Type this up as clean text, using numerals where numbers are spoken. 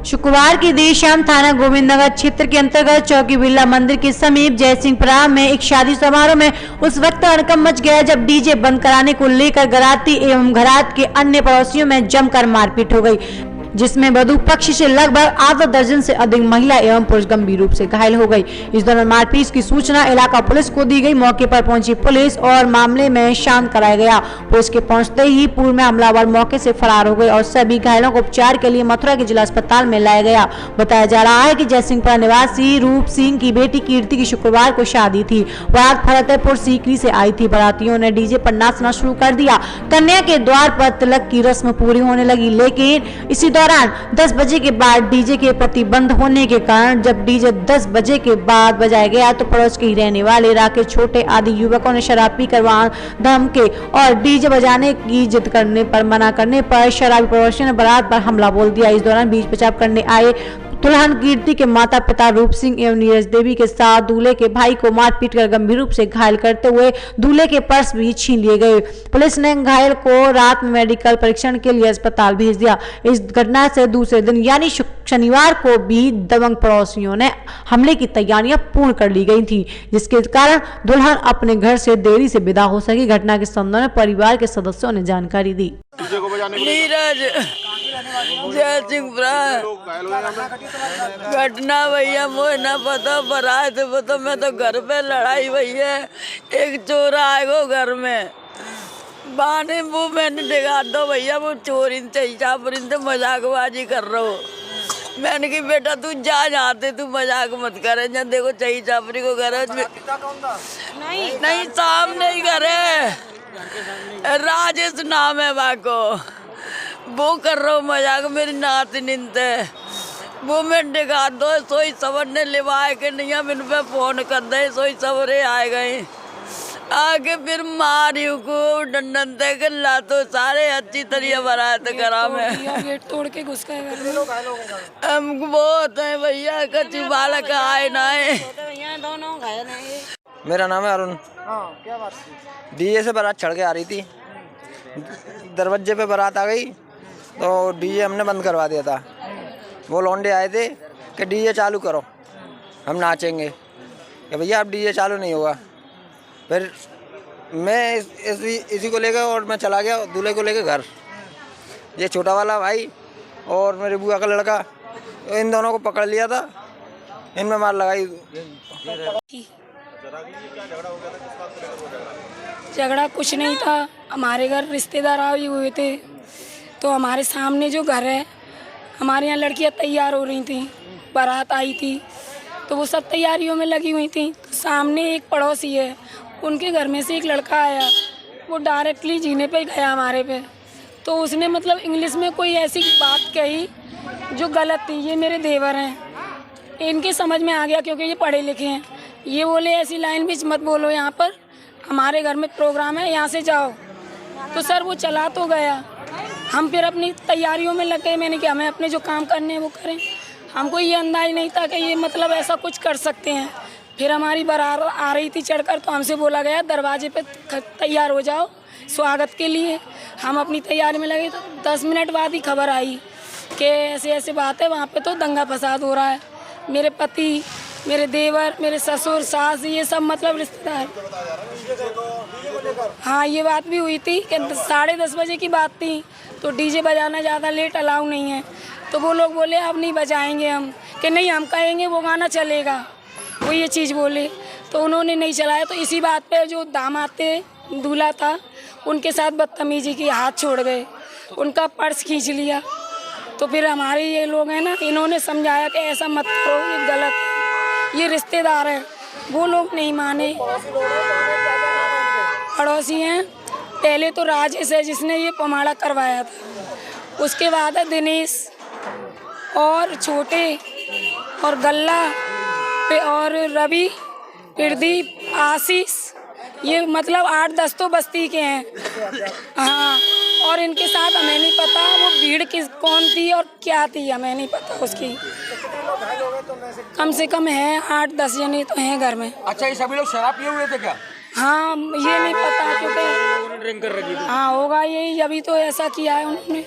शुक्रवार की देर शाम थाना गोविंदनगर क्षेत्र के अंतर्गत चौकी बिरला मंदिर के समीप जयसिंहपुरा में एक शादी समारोह में उस वक्त हड़कंप मच गया जब डीजे बंद कराने को लेकर घराती एवं घरात के अन्य पड़ोसियों में जमकर मारपीट हो गई, जिसमें वधु पक्ष से लगभग आधा दर्जन से अधिक महिला एवं पुरुष गंभीर रूप से घायल हो गई। इस दौरान मारपीट की सूचना इलाका पुलिस को दी गई। मौके पर पहुंची पुलिस और मामले में शांत कराया गया। पुलिस के पहुंचते ही पूर्व में हमलावर मौके से फरार हो गए और सभी घायलों को उपचार के लिए मथुरा के जिला अस्पताल में लाया गया। बताया जा रहा है कि जयसिंहपुरा निवासी रूप सिंह की बेटी कीर्ति की शुक्रवार को शादी थी। बारात फतेहपुर सीकरी से आई थी। बारातियों ने डीजे पर नाचना शुरू कर दिया। कन्या के द्वार पर तिलक की रस्म पूरी होने लगी, लेकिन इसी दौरान 10 बजे के बाद डीजे के प्रतिबंध होने के कारण जब डीजे 10 बजे के बाद बजाया गया तो पड़ोस के ही रहने वाले राकेश छोटे आदि युवकों ने शराब पीकर वहां धमके और डीजे बजाने की जिद करने पर मना करने पर शराबी पड़ोसियों ने बारात पर हमला बोल दिया। इस दौरान बीच बचाव करने आए दुल्हन कीर्ति के माता पिता रूप सिंह एवं नीरज देवी के साथ दूल्हे के भाई को मारपीट कर गंभीर रूप से घायल करते हुए दूल्हे के पर्स भी छीन लिए गए। पुलिस ने घायल को रात में मेडिकल परीक्षण के लिए अस्पताल भेज दिया। इस घटना से दूसरे दिन यानी शनिवार को भी दबंग पड़ोसियों ने हमले की तैयारियां पूर्ण कर ली गई थी, जिसके कारण दुल्हन अपने घर से देरी से विदा हो सकी। घटना के संबंध में परिवार के सदस्यों ने जानकारी दी। घटना भैया मुझे न पता, बारात पता, मैं तो घर पे लड़ाई भैया, एक चोर आएगो घर में बाने वो मैंने दिखा दो भैया, वो चोरी से मजाकबाजी कर रहा हो। मैंने कि बेटा तू जा जाते, तू मजाक मत करे। जब देखो चाहिए चापरी को घर नहीं सामने ही करे, राजेश नाम है बाको, वो कर रहा हूँ मजाक मेरी नातिन वो मैं दिखा दो। सोई सवर ने लिवाए के नहीं, हम इन पे फोन कर दे, सोई सवरे आए गए आगे फिर मारियो को डंडन तक ला तो सारे अच्छी तरह बारात करा में गेट तोड़ के घुस गए। हमको बहुत है भैया, कच्ची बालक आए ना है। मेरा नाम है अरुण। क्या बात थी? डीजे से बारात चढ़ के आ रही थी, दरवाजे पे बारात आ गई तो डीजे हमने बंद करवा दिया था। वो लौंडे आए थे कि डीजे चालू करो, हम नाचेंगे। कि भैया अब डीजे चालू नहीं होगा। फिर मैं इसी को लेकर और मैं चला गया दूल्हे को लेकर घर। ये छोटा वाला भाई और मेरे बुआ का लड़का, इन दोनों को पकड़ लिया था, इनमें मार लगाई। झगड़ा कुछ नहीं था, हमारे घर रिश्तेदार आए हुए थे तो हमारे सामने जो घर है, हमारे यहाँ लड़कियाँ तैयार हो रही थी, बारात आई थी तो वो सब तैयारियों में लगी हुई थी। तो सामने एक पड़ोसी है, उनके घर में से एक लड़का आया, वो डायरेक्टली जीने पे गया हमारे पे। तो उसने मतलब इंग्लिश में कोई ऐसी बात कही जो गलत थी। ये मेरे देवर हैं, इनके समझ में आ गया क्योंकि ये पढ़े लिखे हैं। ये बोले ऐसी लाइन बीच मत बोलो, यहाँ पर हमारे घर में प्रोग्राम है, यहाँ से जाओ। तो सर वो चला तो गया, हम फिर अपनी तैयारियों में लग गए। मैंने कहा हमें अपने जो काम करने हैं वो करें, हमको ये अंदाज नहीं था कि ये मतलब ऐसा कुछ कर सकते हैं। फिर हमारी बारात आ रही थी चढ़कर, तो हमसे बोला गया दरवाजे पे तैयार हो जाओ स्वागत के लिए। हम अपनी तैयारी में लगे तो 10 मिनट बाद ही खबर आई कि ऐसे ऐसे बात है, वहाँ पे तो दंगा फसाद हो रहा है। मेरे पति, मेरे देवर, मेरे ससुर, सास, ये सब मतलब रिश्तेदार। हाँ ये बात भी हुई थी कि 10:30 बजे की बात थी, तो डीजे बजाना ज़्यादा लेट अलाउ नहीं है। तो वो लोग बोले अब नहीं बजाएंगे हम, कि नहीं हम कहेंगे वो गाना चलेगा, वो ये चीज़ बोले। तो उन्होंने नहीं चलाया। तो इसी बात पे जो दामाद थे, दूल्हा था, उनके साथ बदतमीजी की, हाथ छोड़ गए, उनका पर्स खींच लिया। तो फिर हमारे ये लोग हैं ना, इन्होंने समझाया कि ऐसा मत करो, ये गलत है, ये रिश्तेदार है। वो लोग नहीं माने। पड़ोसी हैं, पहले तो राजेश है जिसने ये पमाड़ा करवाया था, उसके बाद है दिनेश और छोटे और गल्ला और रवि, प्रदीप, आशीष, ये मतलब 8-10 तो बस्ती के हैं। हाँ, और इनके साथ हमें नहीं पता वो भीड़ कौन थी और क्या थी, हमें नहीं पता उसकी। कम से कम है 8-10 जने तो हैं घर में। अच्छा, ये सभी लोग शराब पिए हुए थे क्या? हाँ ये नहीं पता क्योंकि ड्रिंक कर रही थी। हाँ होगा यही, अभी तो ऐसा किया है उन्होंने।